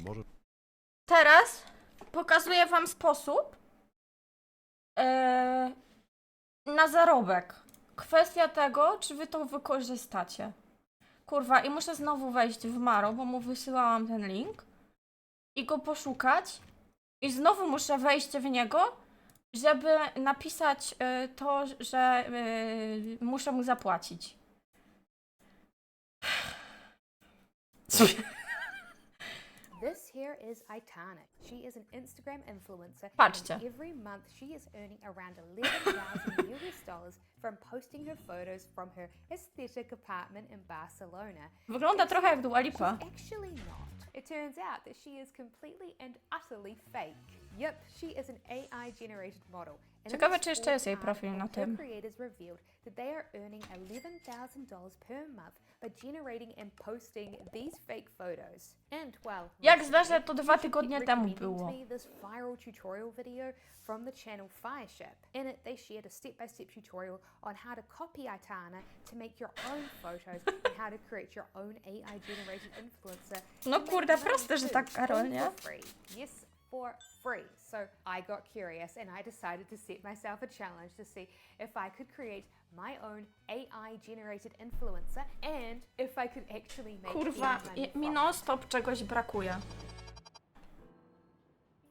Może... Teraz pokazuję wam sposób na zarobek. Kwestia tego, czy wy to wykorzystacie. Kurwa, i muszę znowu wejść w Maro, bo mu wysyłałam ten link i go poszukać. I znowu muszę wejść w niego, żeby napisać to, że muszę mu zapłacić. This here is Aitana. She is an Instagram influencer. Patrzcie. And every month she is earning around $11,000 from posting her photos from her aesthetic apartment in Barcelona. Wygląda trochę jak Dua Lipa. She's actually not. It turns out that she is completely and utterly fake. Yep, she is an AI-generated model. And in Ciekawe, this czy jeszcze jest jej fourth profil na article, tym. her creators revealed that they are earning $11,000 per month by generating and posting these fake photos. And well, Jak zdarzę, to 2 tygodnie temu było. This viral tutorial video from the channel Fireship. In it, they shared a step-by-step tutorial on how to copy Aitana to make your own photos and how to create your own AI-generated influencer. No kurde, proste, że tak, Karol, nie? For free. Yes, for free. So I got curious and I decided to set myself a challenge to see if I could create my own AI-generated influencer and if I could actually make Kurwa, any money mi from non-stop czegoś brakuje.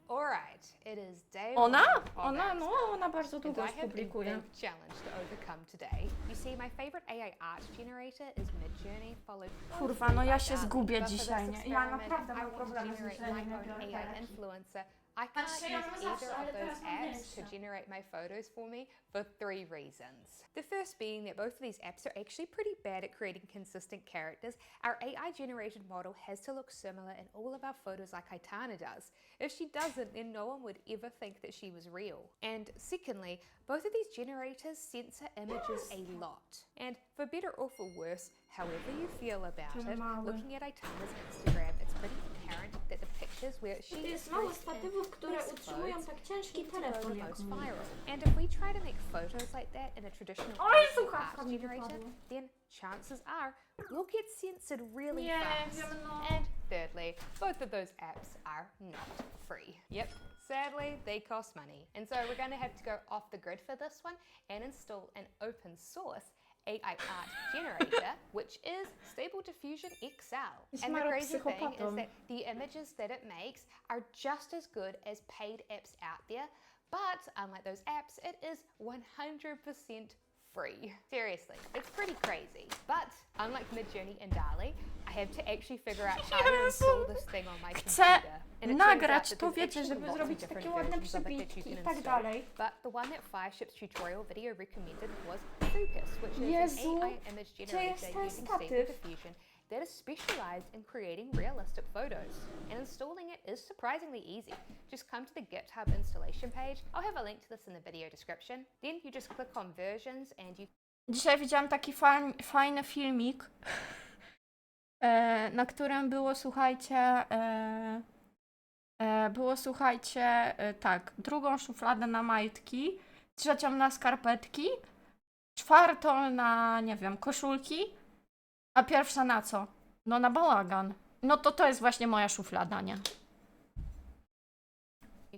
Alright, it is day Ona? one of Ona, that. no, ona bardzo And długo I have a publikuje. big challenge to overcome today. You see, my favorite AI art generator is Midjourney, followed Kurwa, no ja się closely by zgubię But for this dzisiaj, nie? Ja experiment, naprawdę I mam want to problemy z generate myśleniem my na own biurku. AI influencer. I can't Znaczy, ja use mam either zawsze, ale of those teraz mam apps mniejsze. to generate my photos for me for 3 reasons. The first being that both of these apps are actually pretty bad at creating consistent characters. Our AI-generated model has to look similar in all of our photos like Aitana does. If she doesn't, then no one would ever think that she was real. And secondly, both of these generators censor images a lot. And for better or for worse, however you feel about it, looking at Aitana's Instagram, it's pretty apparent that the pictures where she To is jest mało dressed in statywów, które nice utrzymują clothes tak ciężki seem to go telefon the jak most mój. viral. And if we try to make photos like that in a traditional Oj, AI słuchawka art mi generator, wypadła. then chances are we'll get censored really Nie fast. wiem, no. And thirdly, both of those apps are not free. Yep. Sadly, they cost money. And so we're going to have to go off the grid for this one and install an open source AI art generator, which is Stable Diffusion XL. And the crazy thing is that the images that it makes are just as good as paid apps out there, but unlike those apps, it is 100% free. Seriously, it's pretty crazy. But unlike Midjourney and DALL-E, I have to actually figure out how to install this thing on my Chcę computer. And it turns out nagrać that to, there's wiecie, actually żeby lots of zrobić different takie ładne versions of it that you przybitki can i tak install. dalej. But the one that Fireship's tutorial video recommended was Focus, which is Jezu, an AI image gdzie generator jest ten using Stable statyw? Diffusion that is specialized in creating realistic photos. And installing it is surprisingly easy. Just come to the GitHub installation page. I'll have a link to this in the video description. Then you just click on versions and you Dzisiaj widziałam taki fajny filmik, na którym było, słuchajcie, tak, drugą szufladę na majtki, trzecią na skarpetki, czwartą na, nie wiem, koszulki, a pierwsza na co? No na bałagan. No to jest właśnie moja szuflada, nie?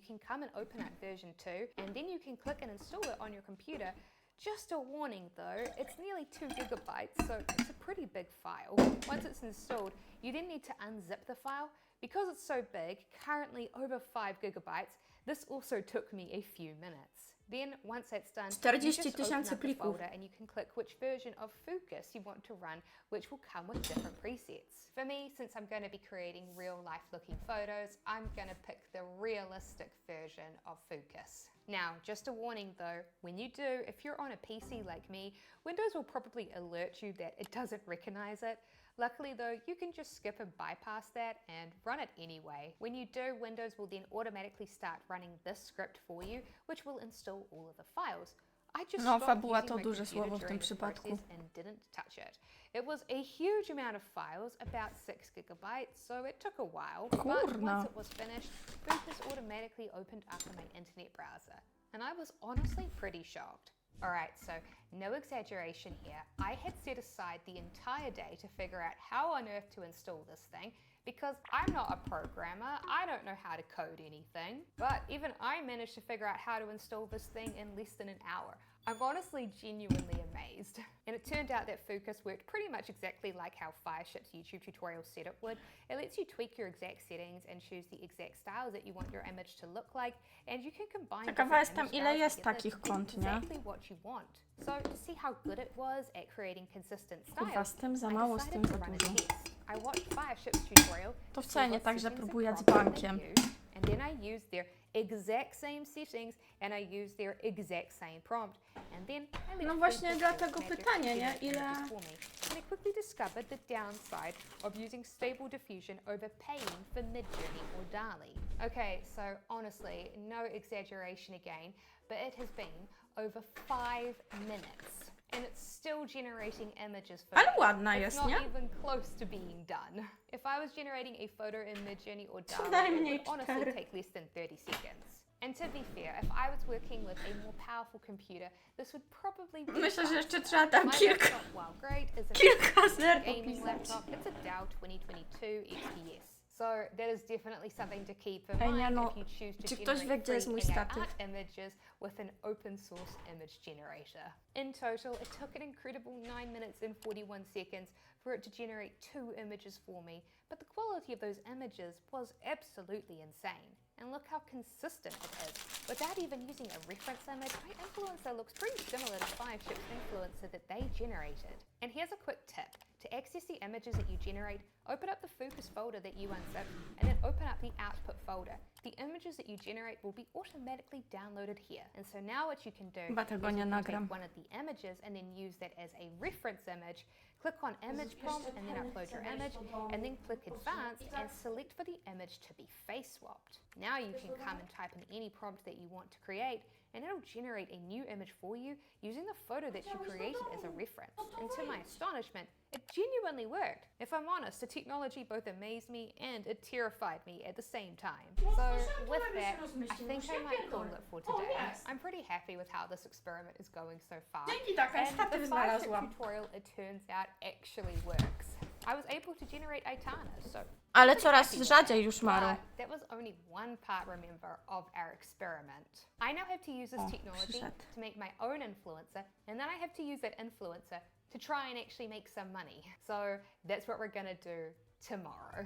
can come and open up version 2 and then you can click and install it on your computer. Just a warning though, it's nearly 2 gigabytes, so it's a pretty big file. Once it's installed, you then need to unzip the file. Because it's so big, currently over 5 gigabytes, this also took me a few minutes. Then once that's done, you just 40 open 000 up the plików. folder and you can click which version of Focus you want to run, which will come with different presets. For me, since I'm going to be creating real life looking photos, I'm going to pick the realistic version of Focus. Now, just a warning though, when you do, if you're on a PC like me, Windows will probably alert you that it doesn't recognize it. Luckily though, you can just skip and bypass that and run it anyway. When you do, Windows will then automatically start running this script for you, which will install all of the files. I just No, stopped fabuła using to my duże computer słowo w tym during the przypadku. process and didn't touch it. It was a huge amount of files, about 6 gigabytes, so it took a while. But Kurna. once it was finished, Focus automatically opened up in my internet browser. And I was honestly pretty shocked. Alright, so no exaggeration here. I had set aside the entire day to figure out how on earth to install this thing because I'm not a programmer, I don't know how to code anything, but even I managed to figure out how to install this thing in less than an hour. I'm honestly genuinely amazed. And it turned out that Focus worked pretty much exactly like how Fireship's YouTube tutorial said it would. It lets you tweak your exact settings and choose the exact style that you want your image to look like, and you can combine Ciekawa different jestem, image ile styles jest together takich to get kont, nie? exactly what you want. So to see how good it was at creating consistent Kurwa, styles, z tym za I mało, z decided tym to za run a dużo. test. I watched Fireship's tutorial To to wcale see nie what tak, że settings and próbuję z prompts they bankiem. used, and then I used their exact same settings and I used their exact same prompt, and then I let No właśnie Focus dlatego do magic pytanie, to nie? generate Ile... images for me. And I quickly discovered the downside of using Stable Diffusion over paying for Midjourney or DALL-E. Okay, so honestly, no exaggeration again, but it has been over 5 minutes. And it's still generating images for Ale me. ładna It's jest, not nie? even close to being done. If I was generating a photo in Midjourney or Co DALL-E, it najmniej would honestly 4. take less than 30 seconds. And to be fair, if I was working with a more powerful computer, this would probably be Myślę, że jeszcze faster. trzeba tam My kilka, laptop, while great, is a kilka zer gaming popisać. laptop. It's a Dell 2022 XPS. So that is definitely something to keep in Ej, nie mind no, if you choose to czy ktoś wie, generate gdzie jest mój free AI statyw? art images with an open source image generator. In total, it took an incredible 9 minutes and 41 seconds for it to generate 2 images for me, but the quality of those images was absolutely insane. And look how consistent it is. Without even using a reference image, my influencer looks pretty similar to Fireship's influencer that they generated. And here's a quick tip. To access the images that you generate, open up the Focus folder that you unzip, and then open up the Output folder. The images that you generate will be automatically downloaded here. And so now what you can do Chyba is tego you nie can nagram. take one of the images and then use that as a reference image, click on Image Prompt and then upload your image, and then click Advanced and select for the image to be face swapped. Now you can come and type in any prompt that you want to create, and it'll generate a new image for you using the photo that you created as a reference. And to my astonishment, it genuinely worked. If I'm honest, the technology both amazed me and it terrified me at the same time. So with that, I think I might call it for today. I'm pretty happy with how this experiment is going so far. Dzięki, taka And the statyw Fireship znalazłam. tutorial, it turns out, actually works. I was able to generate Aitana, so Ale pretty coraz happy with rzadziej that. już, Maro. But that was only one part, remember, of our experiment. I now have to use this O, technology przyszedł. to make my own influencer, and then I have to use that influencer to try and actually make some money. So that's what we're gonna do tomorrow.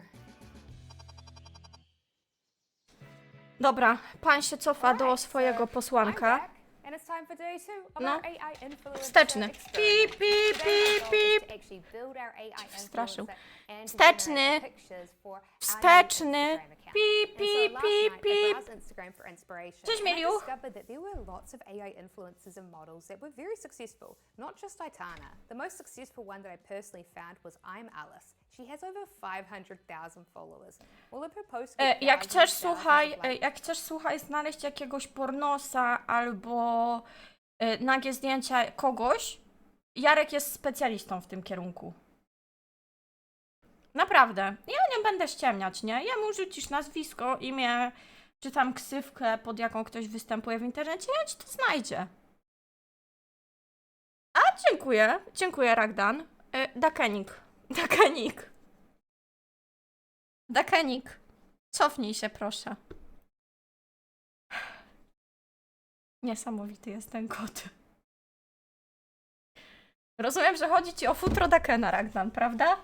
Dobra, pan się cofa do Alright, swojego so I'm posłanka. back, and it's time for day 2 of No. our AI influencer Wsteczny. experiment. Pip, pip, Today my goal is pip, to actually build our AI Przestraszył. influencer and to Wsteczny. generate pictures for our new Wsteczny. Instagram account. Pip, And so pip, last pip, night I pip. browsed Instagram for inspiration. Cześć, and I Miliuch. discovered that there were lots of AI influencers and models that were very successful, not just Aitana. The most successful one that I personally found was I'm Alice. She has over 500,000 followers. All of her posts get Jak thousands chcesz, and thousands słuchaj, of likes. jak chcesz, słuchaj, znaleźć jakiegoś pornosa albo nagie zdjęcia kogoś, Jarek jest specjalistą w tym kierunku. Naprawdę. Ja nie będę ściemniać, nie? Jemu rzucisz nazwisko, imię, czy tam ksywkę, pod jaką ktoś występuje w internecie, ja ci to znajdzie. A, dziękuję. Dziękuję, Ragdan. Dakenik. Dakenik. Dakenik. Cofnij się, proszę. Niesamowity jest ten kot. Rozumiem, że chodzi ci o futro Dakena, Ragdan, prawda?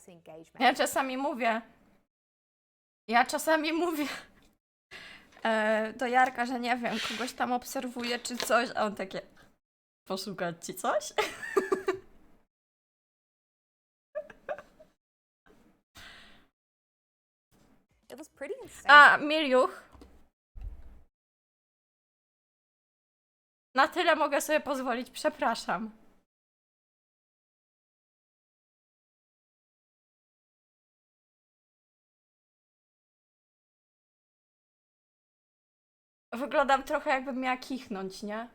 Engagement. Ja czasami mówię do Jarka, że nie wiem, kogoś tam obserwuję czy coś, a on takie, poszukać ci coś? It was pretty insane. A, Miliuch. Na tyle mogę sobie pozwolić, przepraszam. Wyglądam trochę jakbym miała kichnąć, nie?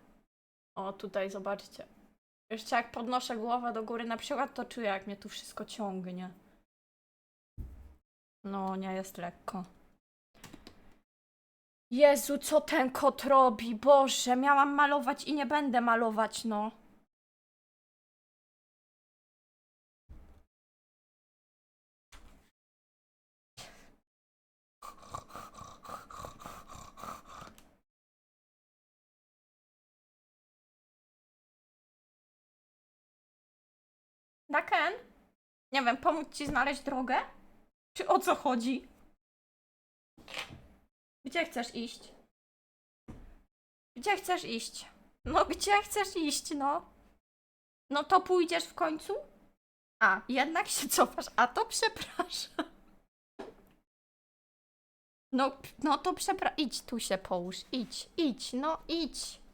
O, tutaj zobaczcie. Jeszcze jak podnoszę głowę do góry na przykład, to czuję, jak mnie tu wszystko ciągnie. No, nie jest lekko. Jezu, co ten kot robi? Boże, miałam malować i nie będę malować, no. Daken? Nie wiem, pomóc ci znaleźć drogę? Czy o co chodzi? Gdzie chcesz iść? Gdzie chcesz iść? No gdzie chcesz iść, no? No to pójdziesz w końcu? A, jednak się cofasz. A to przepraszam. No to przepraszam. Idź tu się połóż. Idź, no idź.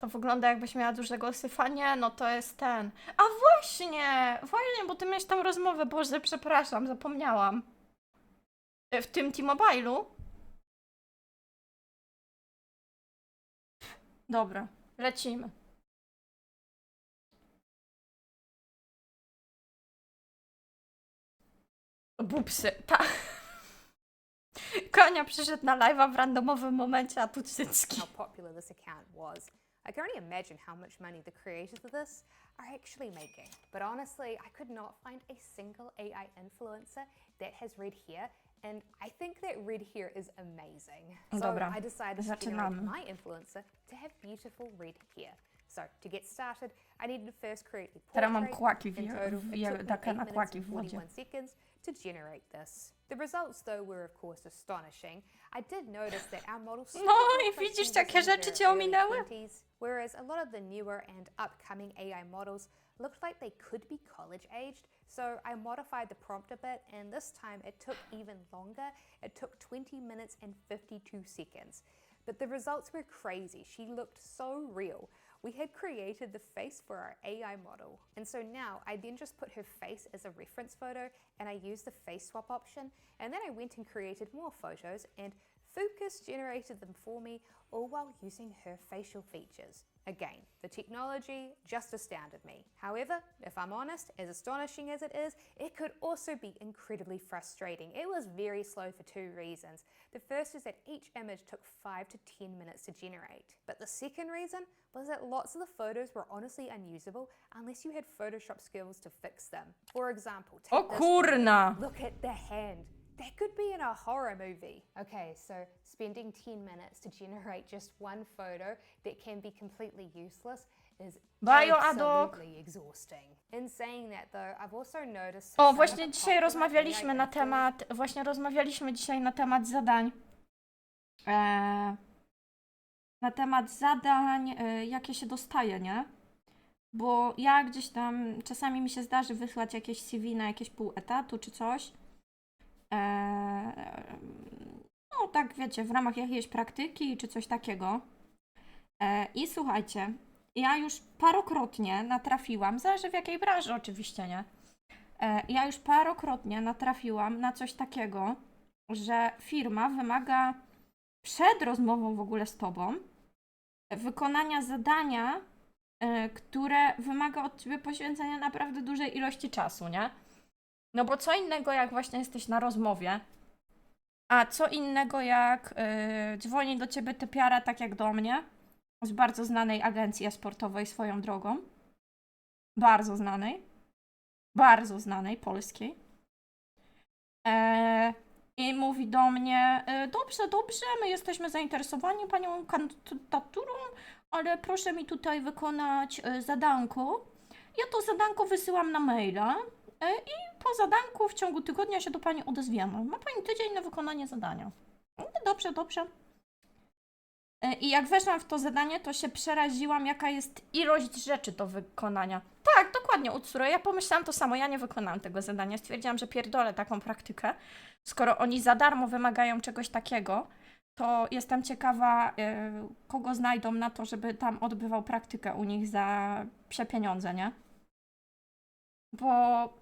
To wygląda jakbyś miała dużego syfa. Nie, no to jest ten. A właśnie, bo ty miałeś tam rozmowę. Boże, przepraszam, zapomniałam. W tym T-Mobile'u? Dobra, lecimy. Bupsy, tak. Konia przyszedł na live'a w randomowym momencie, a tu cycki. how popular this account was. I can only imagine how much money the creators of this are actually making. But honestly, I could not find a single AI influencer that has red hair, and I think that red hair is amazing. So Dobra, I decided to zaczynamy. generate my influencer to have beautiful red hair. So to get started, I needed to first create the Teraz mam portrait. kłaki In total, it took me Dakena 8 kłaki minutes w and wodzie. 41 seconds to generate this. The results, though, were of course astonishing. I did notice that our model No i widzisz, jakie rzeczy cię ominęły? Whereas a lot of the newer and upcoming AI models looked like they could be college aged. So I modified the prompt a bit, and this time it took even longer. It took 20 minutes and 52 seconds. But the results were crazy. She looked so real. We had created the face for our AI model. And so now I then just put her face as a reference photo, and I used the face swap option. And then I went and created more photos, and Focus generated them for me, all while using her facial features. Again, the technology just astounded me. However, if I'm honest, as astonishing as it is, it could also be incredibly frustrating. It was very slow for two reasons. The first is that each image took 5 to 10 minutes to generate. But the second reason was that lots of the photos were honestly unusable unless you had Photoshop skills to fix them. For example, O take this kurna! photo. Look at the hand. That could be in a horror movie. Okay, so spending 10 minutes to generate just one photo that can be completely useless is absolutely exhausting. In saying that though, I've also noticed... O, właśnie dzisiaj rozmawialiśmy na temat zadań. Na temat zadań, jakie się dostaje, nie? Bo ja gdzieś tam, czasami mi się zdarzy wysłać jakieś CV na jakieś pół etatu czy coś. No tak wiecie, w ramach jakiejś praktyki czy coś takiego. I słuchajcie, ja już parokrotnie natrafiłam, zależy w jakiej branży oczywiście, nie? Ja już parokrotnie natrafiłam na coś takiego, że firma wymaga przed rozmową w ogóle z tobą wykonania zadania, które wymaga od ciebie poświęcenia naprawdę dużej ilości czasu, nie? No bo co innego jak właśnie jesteś na rozmowie, a co innego jak dzwoni do ciebie typiara, tak jak do mnie, z bardzo znanej agencji esportowej swoją drogą. Bardzo znanej, polskiej. I mówi do mnie, dobrze, my jesteśmy zainteresowani panią kandydaturą, ale proszę mi tutaj wykonać zadanko. Ja to zadanko wysyłam na maila i po zadanku w ciągu tygodnia się do pani odezwiemy. Ma pani tydzień na wykonanie zadania. Dobrze. I jak weszłam w to zadanie, to się przeraziłam, jaka jest ilość rzeczy do wykonania. Tak, dokładnie, Utsuro. Ja pomyślałam to samo, ja nie wykonałam tego zadania. Stwierdziłam, że pierdolę taką praktykę. Skoro oni za darmo wymagają czegoś takiego, to jestem ciekawa, kogo znajdą na to, żeby tam odbywał praktykę u nich za pieniądze, nie? Bo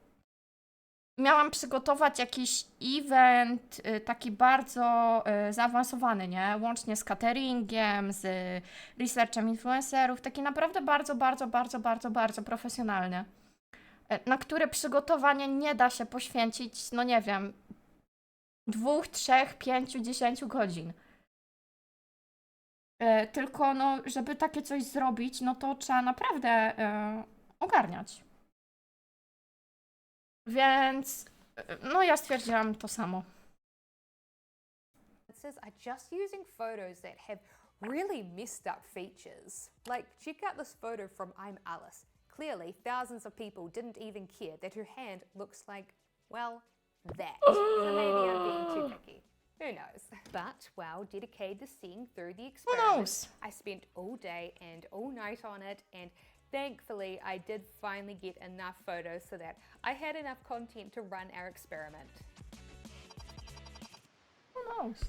miałam przygotować jakiś event taki bardzo zaawansowany, nie? Łącznie z cateringiem, z researchem influencerów, taki naprawdę bardzo profesjonalny, na które przygotowanie nie da się poświęcić, no nie wiem, 2, 3, 5, 10 godzin. Tylko, no, żeby takie coś zrobić, no to trzeba naprawdę ogarniać. Więc, no ja stwierdziłam to samo. Are just using photos that have really messed up features. Like, check out this photo from I'm Alice. Clearly, thousands of people didn't even care that her hand looks like, well, that. So maybe I'm being too picky. Who knows? But while dedicated to seeing through the experiment, I spent all day and all night on it, and thankfully I did finally get enough photos so that I had enough content to run our experiment. Who knows?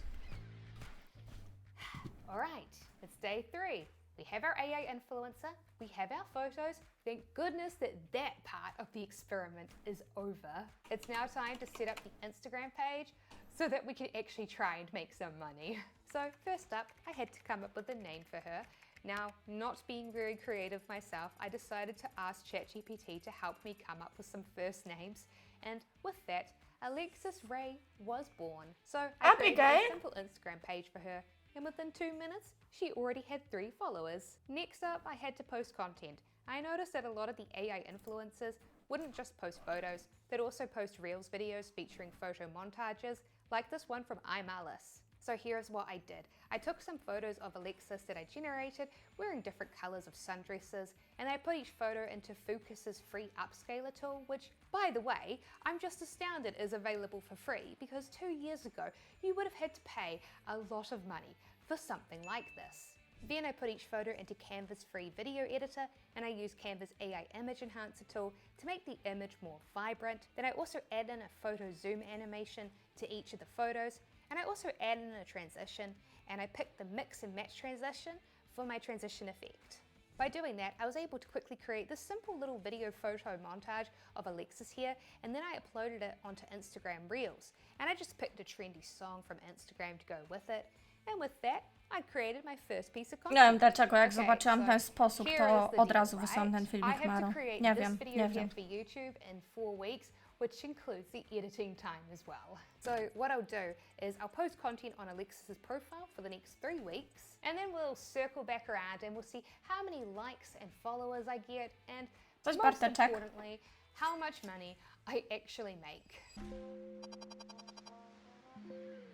Alright, it's day 3. We have our AI influencer, we have our photos. Thank goodness that part of the experiment is over. It's now time to set up the Instagram page so that we can actually try and make some money. So first up, I had to come up with a name for her. Now, not being very creative myself, I decided to ask ChatGPT to help me come up with some first names, and with that, Alexis Ray was born. So I created a simple Instagram page for her, and within 2 minutes, she already had 3 followers. Next up, I had to post content. I noticed that a lot of the AI influencers wouldn't just post photos, they'd also post Reels videos featuring photo montages, like this one from I'm Alice. So here's what I did. I took some photos of Alexis that I generated wearing different colors of sundresses, and I put each photo into Focus's free upscaler tool, which, by the way, I'm just astounded is available for free, because 2 years ago you would have had to pay a lot of money for something like this. Then I put each photo into Canva's free video editor, and I used Canva's AI image enhancer tool to make the image more vibrant. Then I also add in a photo zoom animation to each of the photos, and I also add in a transition, and I picked the mix and match transition for my transition effect. By doing that, I was able to quickly create this simple little video photo montage of Alexis here, and then I uploaded it onto Instagram Reels. And I just picked a trendy song from Instagram to go with it, and with that, I created my first piece of content. Nie wiem dlaczego, jak zobaczyłam ten sposób, to od razu wysłałam ten filmik Maro. Nie wiem, nie wiem. For YouTube in 4 weeks, which includes the editing time as well. So what I'll do is I'll post content on Alexis's profile for the next 3 weeks, and then we'll circle back around and we'll see how many likes and followers I get, and most importantly, how much money I actually make.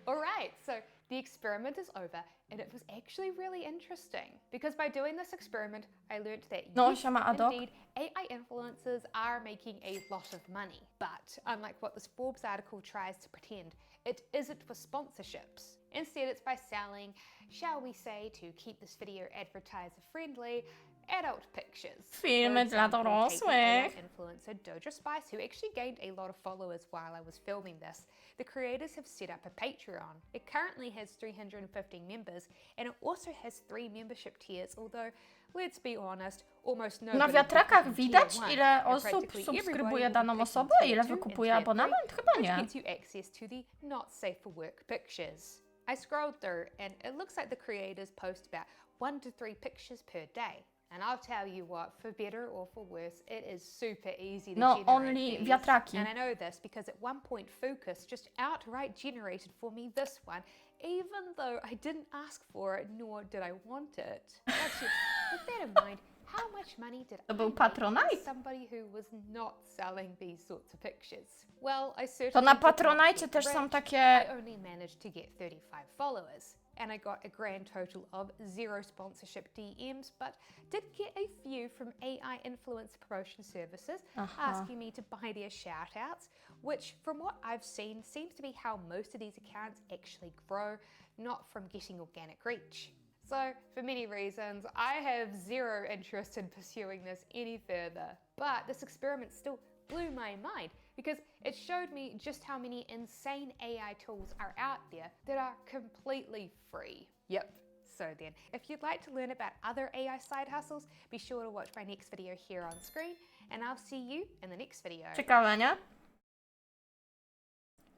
Alright, so the experiment is over, and it was actually really interesting, because by doing this experiment, I learned that yes, indeed, AI influencers are making a lot of money. But unlike what this Forbes article tries to pretend, it isn't for sponsorships. Instead, it's by selling, shall we say, to keep this video advertiser friendly, adult pictures. Filmy dla dorosłych. Influencer Doja Spice, who actually gained a lot of followers while I was filming this. The creators have set up a Patreon. It currently has 350 members, and it also has 3 membership tiers, although, let's be honest, almost nobody. Na wiatrakach widać, ile osób subskrybuje daną osobę, ile wykupuje abonament? Chyba nie. Gets you access to the not safe for work pictures. I scrolled through, and it looks like the creators post about 1 to 3 pictures per day. And I'll tell you what, for better or for worse, it is super easy to generate only these. wiatraki. And I know this because at one point Focus just outright generated for me this one, even though I didn't ask for it, nor did I want it. Actually, with that in mind, how much money did I make as somebody who was not selling these sorts of pictures? Well, I certainly To na Patronite też są takie... I only managed to get 35 followers. And I got a grand total of 0 sponsorship DMs, but did get a few from AI influencer promotion services asking me to buy their shout-outs, which from what I've seen seems to be how most of these accounts actually grow, not from getting organic reach. So for many reasons, I have 0 interest in pursuing this any further, but this experiment still blew my mind, because it showed me just how many insane AI tools are out there that are completely free. Yep. So then, if you'd like to learn about other AI side hustles, be sure to watch my next video here on screen, and I'll see you in the next video. Ciekawe, nie?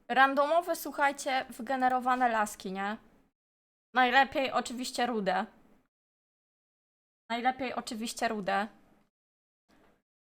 Randomowe, słuchajcie, wygenerowane laski, nie? Najlepiej oczywiście rude.